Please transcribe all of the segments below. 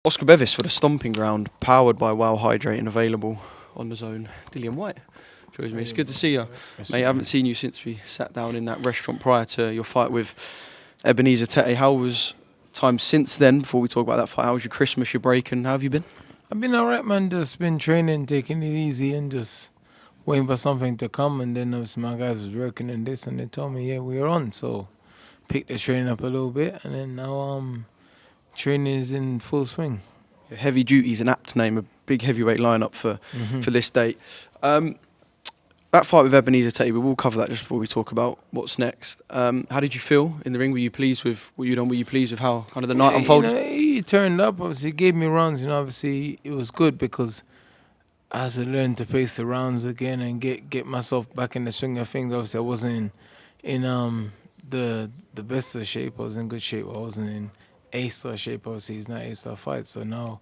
Oscar Bevis for the Stomping Ground, powered by Wow Hydrate and available on the DAZN. Dillian Whyte joins me. It's good to see you. Mate, I haven't seen you since we sat down in that restaurant prior to your fight with Ebenezer Tete. How was time since then, before we talk about that fight? How was your Christmas, your break, and how have you been? I've been alright, man. Just been training, taking it easy, and just waiting for something to come. And then my guys was working on this, and they told me, yeah, we're on. So picked the training up a little bit, and then now training is in full swing. Heavy Duty is an apt name, a big heavyweight lineup for this date. That fight with Ebenezer Tete, we will cover that just before we talk about what's next. How did you feel in the ring? Were you pleased with what you done? Were you pleased with how kind of the night unfolded? He turned up. Obviously, he gave me rounds. Obviously, it was good because I had to learn to pace the rounds again and get myself back in the swing of things. Obviously, I wasn't in the best of shape. I was in good shape. I wasn't in A-star shape. Obviously, it's not A-star fight. So now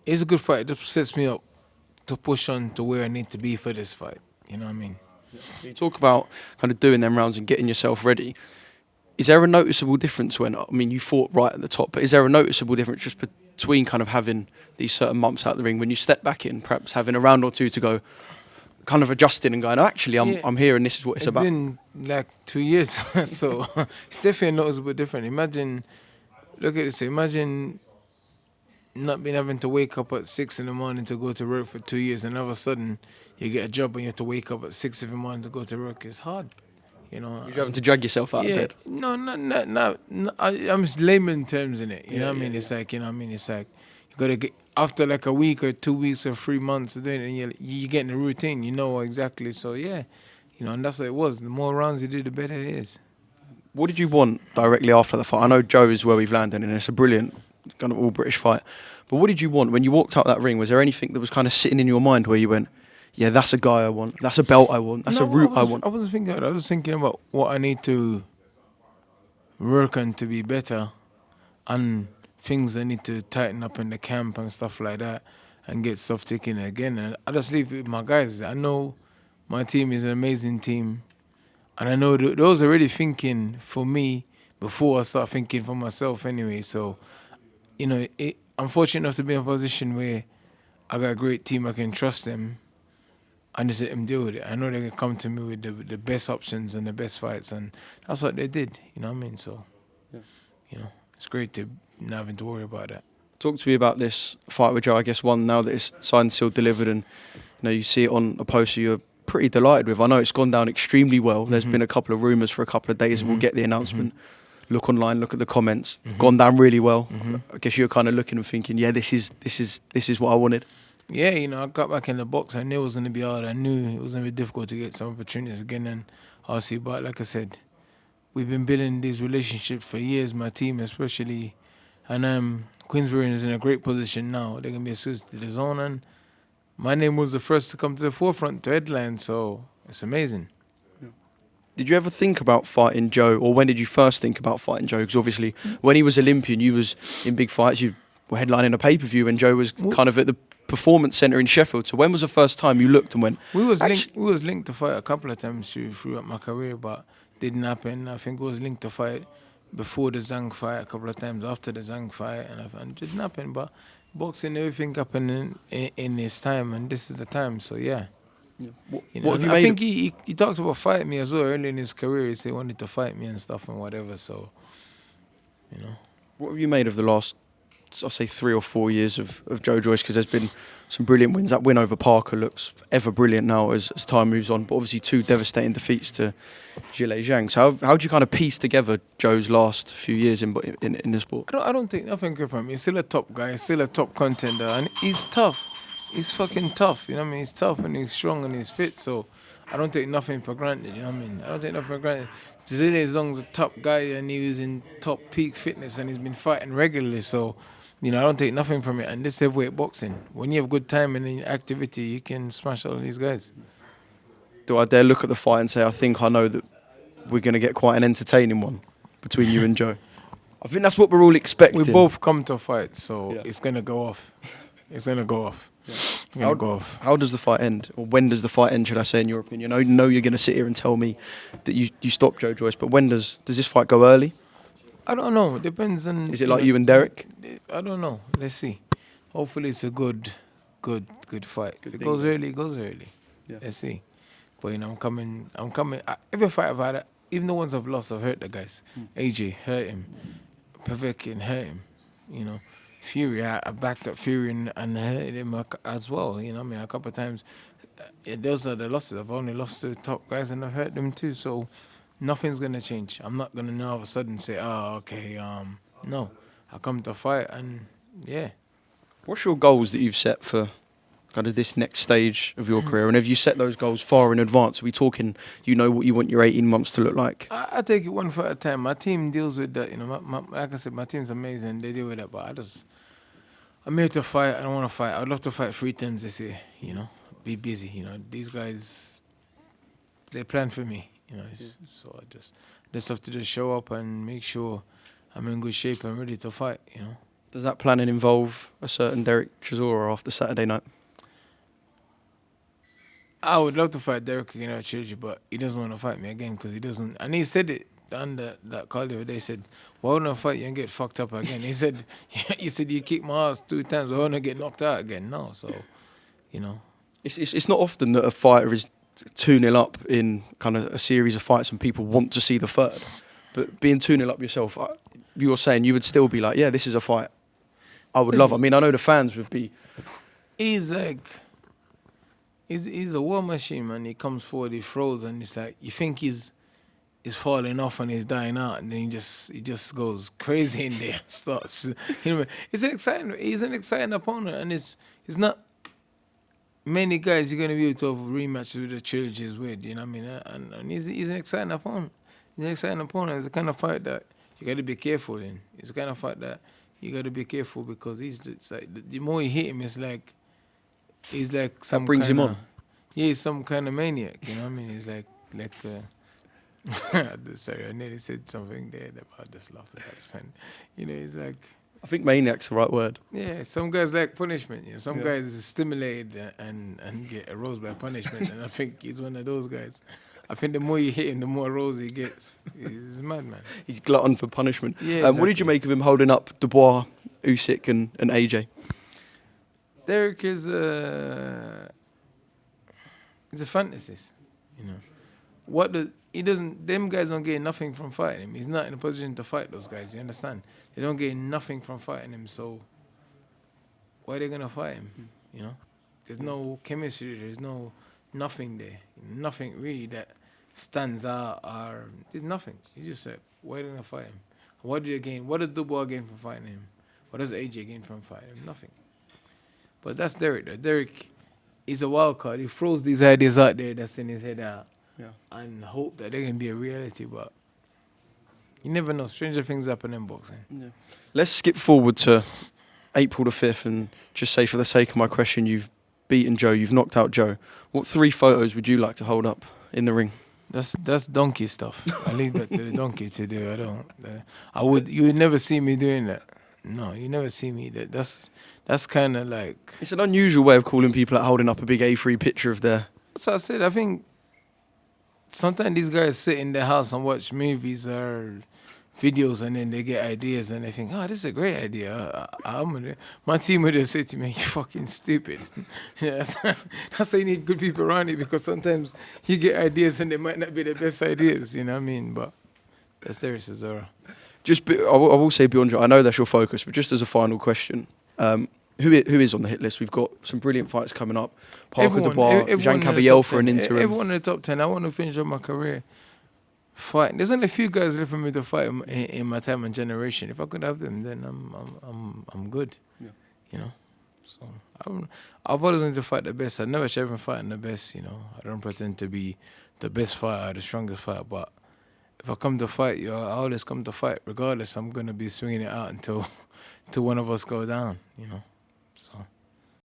it's a good fight. It just sets me up to push on to where I need to be for this fight. You know what I mean? You talk about kind of doing them rounds and getting yourself ready. Is there a noticeable difference when, I mean, you fought right at the top, but is there a noticeable difference just between kind of having these certain months out of the ring when you step back in, perhaps having a round or two to go, kind of adjusting and going, oh, actually, I'm here and this is what it's about? It's been like 2 years, so it's definitely a noticeable difference. Imagine, look at this, imagine not being having to wake up at 6 in the morning to go to work for 2 years, and all of a sudden you get a job and you have to wake up at 6 in the morning to go to work. It's hard, you know. You're having to drag yourself out of bed. No, I'm just layman terms in it. You know what I mean? It's like, you know what I mean? It's like you gotta get after like a week or 2 weeks or 3 months of doing it, and you get in the routine. You know exactly. So yeah, you know, and that's what it was. The more rounds you do, the better it is. What did you want directly after the fight? I know Joe is where we've landed, and it's a brilliant kind of all British fight. But what did you want when you walked out that ring? Was there anything that was kind of sitting in your mind where you went, yeah, that's a guy I want, that's a belt I want, that's a route I want? I wasn't thinking about it. I was thinking about what I need to work on to be better, and things I need to tighten up in the camp and stuff like that, and get stuff taken again. And I just leave it with my guys. I know my team is an amazing team, and I know those are already thinking for me before I start thinking for myself anyway. So, you know, I'm fortunate enough to be in a position where I got a great team. I can trust them. I just let them deal with it. I know they can come to me with the best options and the best fights, and that's what they did. You know what I mean? So, you know, it's great to not having to worry about that. Talk to me about this fight with Joe. I guess one now that it's signed, sealed, delivered, and you see it on a poster you're pretty delighted with. I know it's gone down extremely well. There's been a couple of rumours for a couple of days, and we'll get the announcement. Look online, look at the comments. Gone down really well. I guess you're kind of looking and thinking, yeah, this is what I wanted. Yeah, you know, I got back in the box. I knew it was going to be hard. I knew it was going to be difficult to get some opportunities again. And obviously, but like I said, we've been building these relationships for years, my team especially. And Queensbury is in a great position now. They're going to be associated to the zone. And my name was the first to come to the forefront to headline, so it's amazing. Did you ever think about fighting Joe, or when did you first think about fighting Joe? Because obviously, when he was Olympian, you was in big fights. You were headlining a pay-per-view, and Joe was kind of at the Performance Centre in Sheffield. So when was the first time you looked and went? We was linked to fight a couple of times throughout my career, but didn't happen. I think it was linked to fight before the Zhang fight, a couple of times after the Zhang fight, and it didn't happen. But boxing, everything happened in his time, and this is the time. So yeah. What You know, have you I made? think he talked about fighting me as well early in his career. He said he wanted to fight me and stuff and whatever. So, you know. What have you made of the last, I'll say, 3 or 4 years of Joe Joyce? Because there's been some brilliant wins. That win over Parker looks ever brilliant now as time moves on. But obviously 2 devastating defeats to Zhilei Zhang. So how do you kind of piece together Joe's last few years in the sport? I don't think nothing good from him. He's still a top guy. He's still a top contender. And he's tough. He's fucking tough. You know what I mean? He's tough and he's strong and he's fit. So I don't take nothing for granted. You know what I mean? I don't take nothing for granted. Zhilei Zhang's a top guy and he was in top peak fitness and he's been fighting regularly. So, you know, I don't take nothing from it. And this heavyweight boxing, when you have good time and activity, you can smash all of these guys. Do I dare look at the fight and say, I think I know that we're going to get quite an entertaining one between you and Joe? I think that's what we're all expecting. We both come to fight, so Yeah. it's going to go off. It's going to go off. Yeah. It's going to go off. How does the fight end? Or when does the fight end, should I say, in your opinion? I know you're going to sit here and tell me that you stopped Joe Joyce, but when does this fight go early? I don't know. It depends on... Is it like you and Derek? I don't know. Let's see. hopefully it's a good fight. Good If it thing, goes yeah. early, it goes early. Yeah. Let's see. But you know, I'm coming. Every fight I've had, even the ones I've lost, I've hurt the guys. AJ hurt him. Povetkin hurt him. You know, Fury, I backed up Fury and hurt him as well. You know, what I mean, a couple of times. Those are the losses. I've only lost to top guys and I've hurt them too. So nothing's gonna change. I'm not gonna now all of a sudden say, oh, okay, no. I come to fight and yeah. What's your goals that you've set for kind of this next stage of your career? And have you set those goals far in advance? Are we talking, you know what you want your 18 months to look like? I take it one fight at a time. My team deals with that. You know, like I said, my team's amazing. They deal with that. But I'm here to fight. I don't want to fight. I'd love to fight 3 times this year. You know, be busy. You know, these guys, they plan for me. You know, so I just have to just show up and make sure I'm in good shape and ready to fight. You know. Does that planning involve a certain Derek Chisora after Saturday night? I would love to fight Derek again at Trilogy, but he doesn't want to fight me again because he doesn't. And he said it on that call the other day. He said, "Why wouldn't I fight you and get fucked up again?" He said, "You kicked my ass 2 times. Why wouldn't I get knocked out again?" No, so, you know. It's not often that a fighter is 2-0 up in kind of a series of fights and people want to see the third. But being 2-0 up yourself, you were saying you would still be like, yeah, this is a fight I would love. I mean, I know the fans would be. He's like, he's a war machine, man. He comes forward, he throws, and it's like you think he's falling off and he's dying out, and then he just goes crazy in there. Starts, you know, he's an exciting opponent, and it's not many guys you're gonna be able to have rematches with the Trilogies with. You know what I mean? And he's an exciting opponent. He's an exciting opponent. It's the kind of fight that you got to be careful in. It's the kind of fight that you got to be careful because it's like the more you hit him, it's like he's like some That brings him on. Yeah, he's some kind of maniac. You know what I mean? He's like. Sorry, I nearly said something there that I just laughed at. That's funny. You know, he's like. I think maniac's the right word. Yeah, some guys like punishment. You know, some guys are stimulated and get aroused by punishment, and I think he's one of those guys. I think the more you hit him, the more aroused he gets. He's a madman. He's glutton for punishment. Yeah, exactly. What did you make of him holding up Dubois, Usyk, and AJ? Derek is he's a fantasist. You know, them guys don't get nothing from fighting him. He's not in a position to fight those guys. You understand? They don't get nothing from fighting him. So why are they gonna fight him? You know, there's no chemistry. There's nothing there. Nothing really that stands out. There's nothing. He's just like, why are they gonna fight him? What do they gain? What does Dubois gain from fighting him? What does AJ gain from fighting him? Nothing. But that's Derek. Though. Derek is a wild card. He throws these ideas out there that's in his head out. Yeah. And hope that they can be a reality, but you never know. Stranger things happen in boxing. Yeah. Let's skip forward to April the 5th and just say, for the sake of my question, you've beaten Joe, you've knocked out Joe. What 3 photos would you like to hold up in the ring? That's donkey stuff. I leave that to the donkey to do. I don't. You would never see me doing that. No, you never see me. That's kind of like. It's an unusual way of calling people out holding up a big A3 picture of their. So I said, I think sometimes these guys sit in their house and watch movies or videos, and then they get ideas and they think, oh, this is a great idea. My team would just say to me, you fucking stupid. Yeah, that's why you need good people around you, because sometimes you get ideas and they might not be the best ideas, you know what I mean? But that's Derek Chisora. I will say beyond Joe, I know that's your focus, but just as a final question, who is on the hit list? We've got some brilliant fights coming up. Parker Dubois, Jean Caballel for an interim. Everyone in the top 10. I want to finish up my career fighting. There's only a few guys left for me to fight in my time and generation. If I could have them, then I'm good. Yeah. You know, so I've always wanted to fight the best. I never should ever fight the best. You know, I don't pretend to be the best fighter or the strongest fighter, but if I come to fight you, I always come to fight. Regardless, I'm gonna be swinging it out until one of us go down. You know, so.